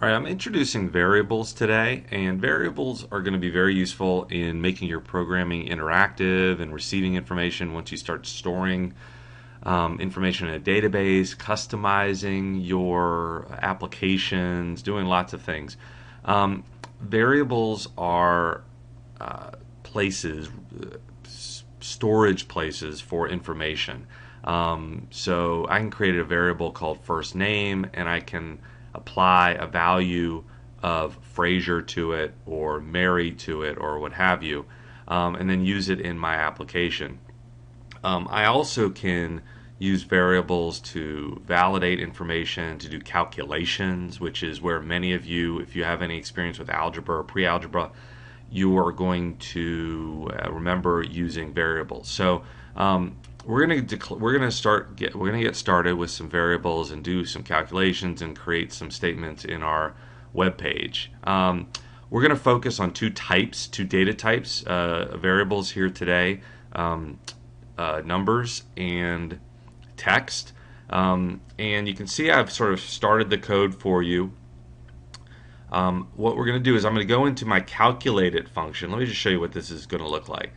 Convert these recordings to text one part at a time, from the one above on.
All right, I'm introducing variables today, and variables are going to be very useful in making your programming interactive and receiving information once you start storing information in a database, customizing your applications, doing lots of things. Variables are places, storage places for information. So I can create a variable called first name, and I can apply a value of Fraser to it or Mary to it or what have you, and then use it in my application. I also can use variables to validate information, to do calculations, which is where many of you, if you have any experience with algebra or pre-algebra, you are going to remember using variables. So we're going to get started with some variables and do some calculations and create some statements in our web page. We're going to focus on two data types, variables here today, numbers and text. And you can see I've sort of started the code for you. What we're going to do is I'm going to go into my calculated function. Let me just show you what this is going to look like.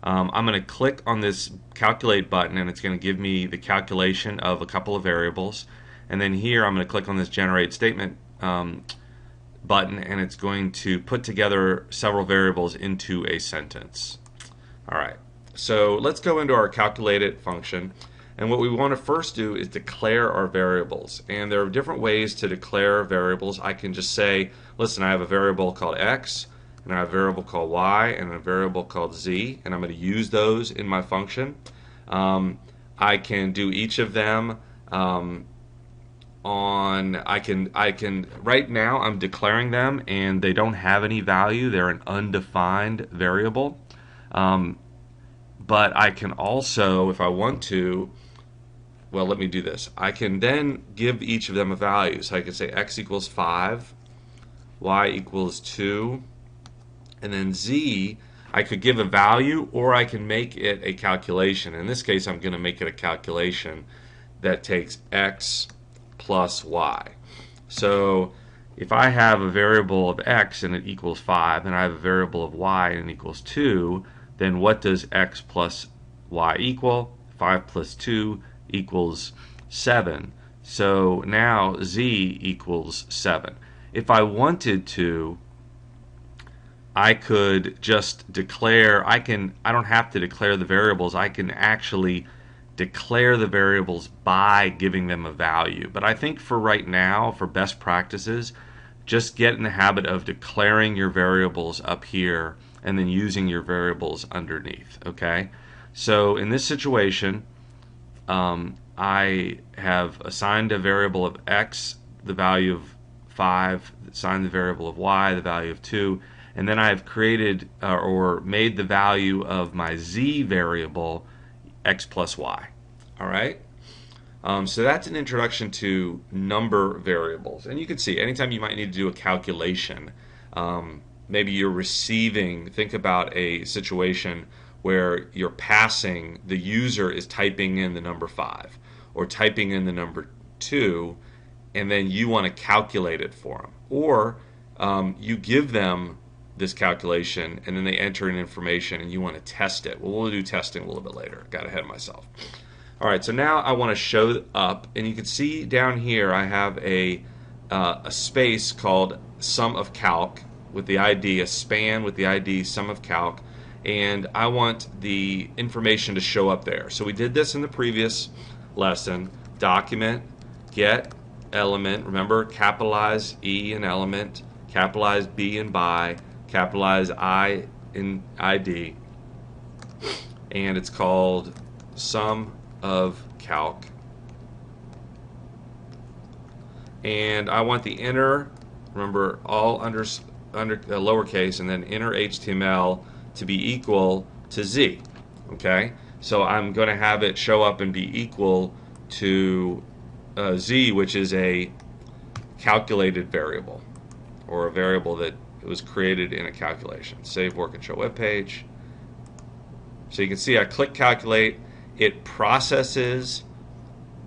I'm going to click on this calculate button, and it's going to give me the calculation of a couple of variables. And then here I'm going to click on this generate statement button, and it's going to put together several variables into a sentence. Alright, so let's go into our calculated function. And what we want to first do is declare our variables. And there are different ways to declare variables. I can just say, listen, I have a variable called x, and I have a variable called y, and a variable called z, and I'm going to use those in my function. I can do each of them right now I'm declaring them, and they don't have any value. They're an undefined variable. But I can also, if I want to, well, let me do this. I can then give each of them a value. So I can say x equals 5, y equals 2, and then z, I could give a value, or I can make it a calculation. In this case, I'm going to make it a calculation that takes x plus y. So if I have a variable of x and it equals 5, and I have a variable of y and it equals 2, then what does x plus y equal? 5 plus 2 equals 7. So now z equals 7. If I wanted to, I could just declare, I don't have to declare the variables. I can actually declare the variables by giving them a value. But I think for right now, for best practices, just get in the habit of declaring your variables up here and then using your variables underneath. Okay? So in this situation, I have assigned a variable of x, the value of 5, assigned the variable of y, the value of 2, and then I have created or made the value of my z variable x plus y. Alright? So that's an introduction to number variables. And you can see anytime you might need to do a calculation, maybe you're receiving, think about a situation where you're passing, the user is typing in the number 5 or typing in the number 2, and then you want to calculate it for them. Or you give them this calculation and then they enter in information and you want to test it. Well, we'll do testing a little bit later. Got ahead of myself. Alright, so now I want to show up, and you can see down here I have a space called sum of calc with the ID, a span with the ID sum of calc, and I want the information to show up there. So we did this in the previous lesson. Document, get element, remember capitalize E in element, capitalize B in by, capitalize I in ID, and it's called sum of calc. And I want the inner, remember all under lowercase, and then inner HTML to be equal to z. Okay, so I'm going to have it show up and be equal to z, which is a calculated variable, or a variable that was created in a calculation. Save work and show web page. So you can see I click calculate, it processes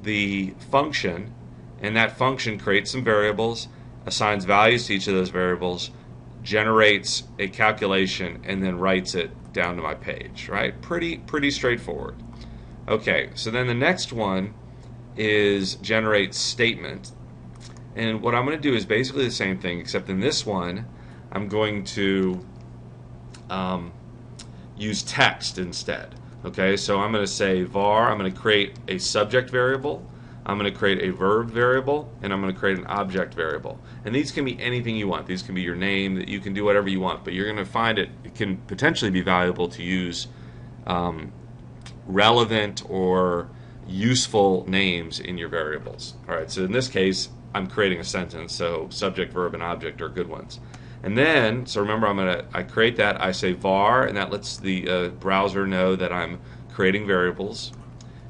the function, and that function creates some variables. assigns values to each of those variables, generates a calculation, and then writes it down to my page, right? Pretty straightforward. Okay, so then the next one is generate statement. And what I'm going to do is basically the same thing, except in this one, I'm going to use text instead. Okay, so I'm going to say var, I'm going to create a subject variable, I'm going to create a verb variable, and I'm going to create an object variable. And these can be anything you want. These can be your name, that you can do whatever you want, but you're going to find it can potentially be valuable to use relevant or useful names in your variables. All right, so in this case, I'm creating a sentence, so subject, verb, and object are good ones. And then, so remember, I create that, I say var, and that lets the browser know that I'm creating variables.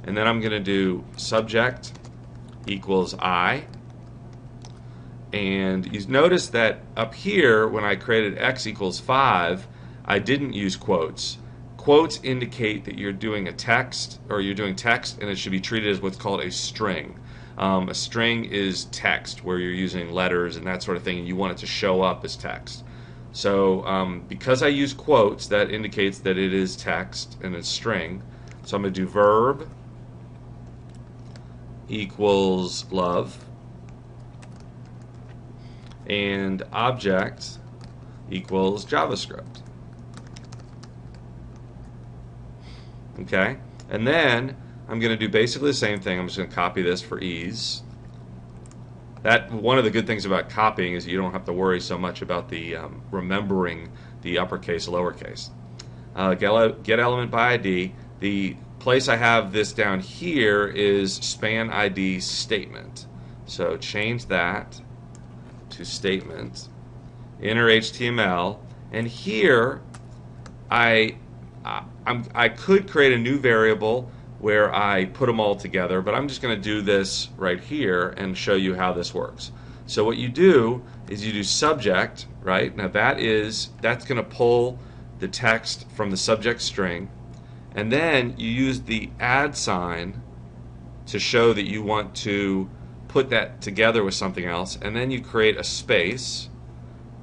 And then I'm going to do subject equals I. And you notice that up here, when I created x equals 5, I didn't use quotes. Quotes indicate that you're doing a text, or you're doing text, and it should be treated as what's called a string. A string is text, where you're using letters and that sort of thing, and you want it to show up as text. So because I use quotes, that indicates that it is text and it's string. So I'm going to do verb equals love, and object equals JavaScript. Okay, and then I'm going to do basically the same thing. I'm just going to copy this for ease. That one of the good things about copying is you don't have to worry so much about the remembering the uppercase, lowercase. Get element by ID. The place I have this down here is span ID statement. So change that to statement. Enter HTML, and here I could create a new variable where I put them all together, but I'm just going to do this right here and show you how this works. So what you do is you do subject, right? Now that's going to pull the text from the subject string, and then you use the add sign to show that you want to put that together with something else, and then you create a space.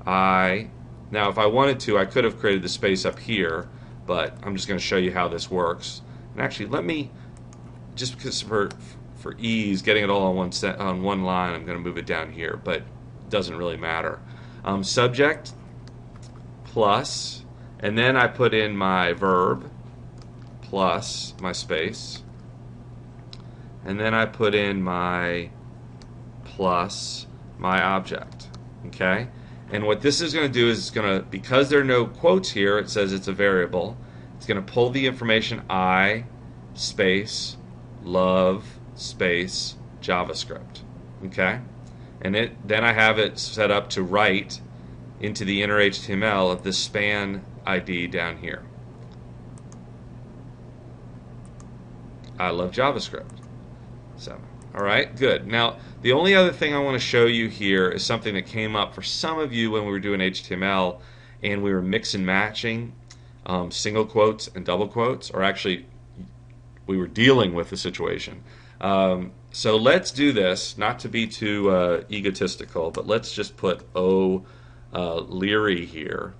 Now if I wanted to, I could have created the space up here, but I'm just going to show you how this works. And actually, let me, just because for ease, getting it all on one line, I'm going to move it down here, but it doesn't really matter. Subject plus, and then I put in my verb plus my space, and then I put in my plus my object. Okay? And what this is going to do is it's going to, because there are no quotes here, it says it's a variable. It's going to pull the information I space love space JavaScript. Okay? And then I have it set up to write into the inner HTML of the span ID down here. I love JavaScript. So, all right, good. Now, the only other thing I want to show you here is something that came up for some of you when we were doing HTML and we were mix and matching single quotes and double quotes, or actually we were dealing with the situation. So let's do this, not to be too egotistical, but let's just put Leary here.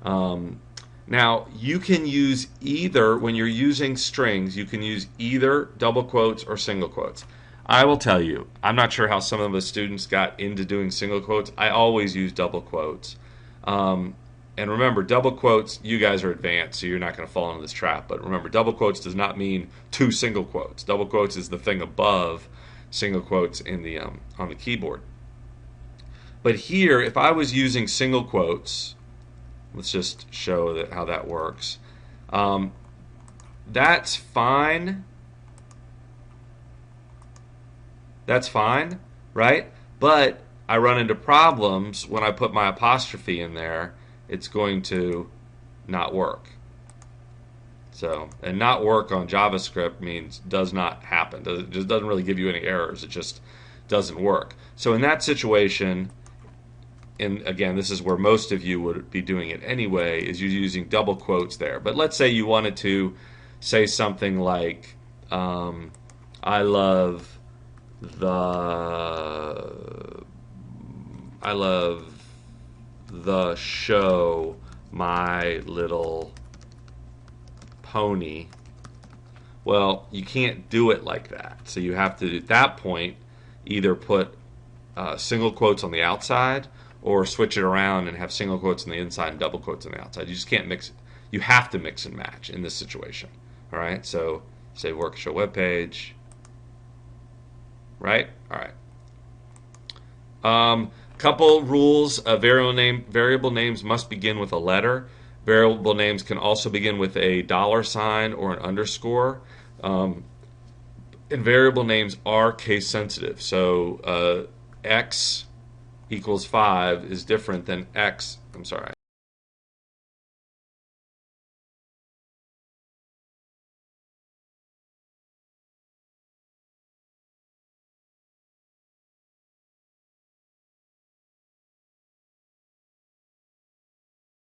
Now, you can use either, when you're using strings, you can use either double quotes or single quotes. I will tell you, I'm not sure how some of the students got into doing single quotes. I always use double quotes. And remember, double quotes, you guys are advanced, so you're not going to fall into this trap. But remember, double quotes does not mean two single quotes. Double quotes is the thing above single quotes in the on the keyboard. But here, if I was using single quotes, let's just show how that works. That's fine. That's fine, right? But I run into problems when I put my apostrophe in there. It's going to not work. So, and not work on JavaScript means does not happen. It just doesn't really give you any errors. It just doesn't work. So in that situation, and again, this is where most of you would be doing it anyway, is you're using double quotes there. But let's say you wanted to say something like, I love the I love the show My Little Pony. Well, you can't do it like that. So you have to, at that point, either put single quotes on the outside or switch it around and have single quotes on the inside and double quotes on the outside. You just can't mix. You have to mix and match in this situation. All right. So say work show web page. Right. All right. Couple rules. Variable names must begin with a letter. Variable names can also begin with a $ or an underscore. And variable names are case sensitive. So x equals 5 is different than x. I'm sorry.